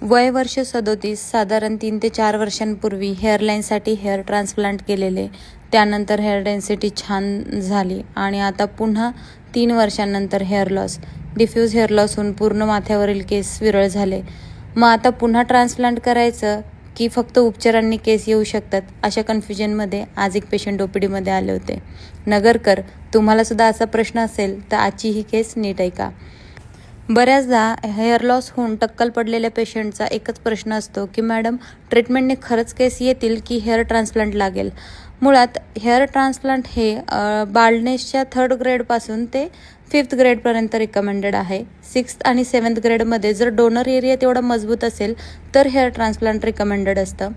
वय वर्ष 37, साधारण 3 ते 4 वर्षांपूर्वी हेअरलाईनसाठी हेअर ट्रान्सप्लांट केलेले. त्यानंतर हेअर डेन्सिटी छान झाली आणि आता पुन्हा 3 वर्षांनंतर hair loss. Diffuse hair loss होऊन पूर्ण माथ्यावरील केस विरळ झाले. मग आता पुन्हा ट्रान्सप्लांट करायचं की फक्त उपचारांनी केस येऊ शकतात, अशा कन्फ्युजनमध्ये आज एक पेशंट OPDमध्ये आले होते. नगरकर, तुम्हाला सुद्धा असा प्रश्न असेल तर आजची ही केस नीट ऐका. बऱ्याचदा हेअर लॉस होऊन टक्कल पडलेल्या पेशंटचा एकच प्रश्न असतो की मॅडम, ट्रीटमेंटने खरंच केस येतील की हेअर ट्रान्सप्लांट लागेल. मुळात हेअर ट्रान्सप्लांट हे बाल्डनेसच्या 3rd ग्रेडपासून ते 5th ग्रेडपर्यंत रिकमेंडेड आहे. 6th आणि 7th ग्रेडमध्ये जर डोनर एरिया तेवढा मजबूत असेल तर हेअर ट्रान्सप्लांट रिकमेंडेड असतं.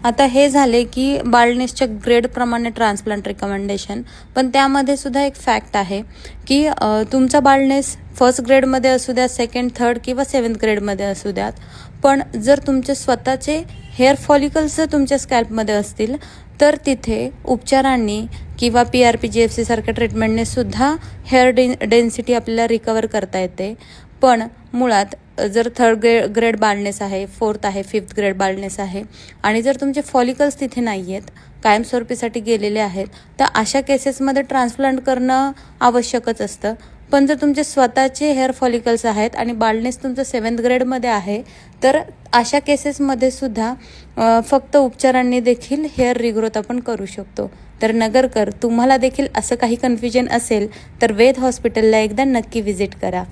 आता हे झाले की बाल्डनेसच्या ग्रेडप्रमाणे ट्रान्सप्लांट रिकमेंडेशन. पण त्यामध्ये सुद्धा एक फॅक्ट आहे की तुमचा बाल्डनेस 1st ग्रेडमध्ये असू द्या, 2nd, 3rd किंवा 7th ग्रेडमध्ये असू द्यात, पण जर तुमचे स्वतःचे हेअर फॉलिकल्स जर तुमच्या स्कॅल्पमध्ये असतील तर तिथे उपचारांनी किंवा PRP-GFC सारख्या ट्रीटमेंटने सुद्धा हेअर डेन्सिटी आपल्याला रिकवर करता येते. पण मुळात जर 3rd ग्रेड बाल्डनेस आहे, 4th आहे, 5th ग्रेड बाल्डनेस आहे आणि जर तुमचे फॉलिकल्स तिथे नाही आहेत, कायमस्वरूपीसाठी गेलेले आहेत, तर अशा केसेसमध्ये ट्रान्सप्लांट करणं आवश्यकच असतं. पण जर तुमचे स्वतःचे हेअर फॉलिकल्स आहेत आणि बाल्डनेस तुमचं 7th ग्रेडमध्ये आहे तर अशा केसेसमध्ये सुद्धा फक्त उपचारांनी देखील हेअर रिग्रोथ आपण करू शकतो. तर नगरकर, तुम्हाला देखील असं काही कन्फ्युजन असेल तर वेद हॉस्पिटलला एकदा नक्की व्हिजिट करा.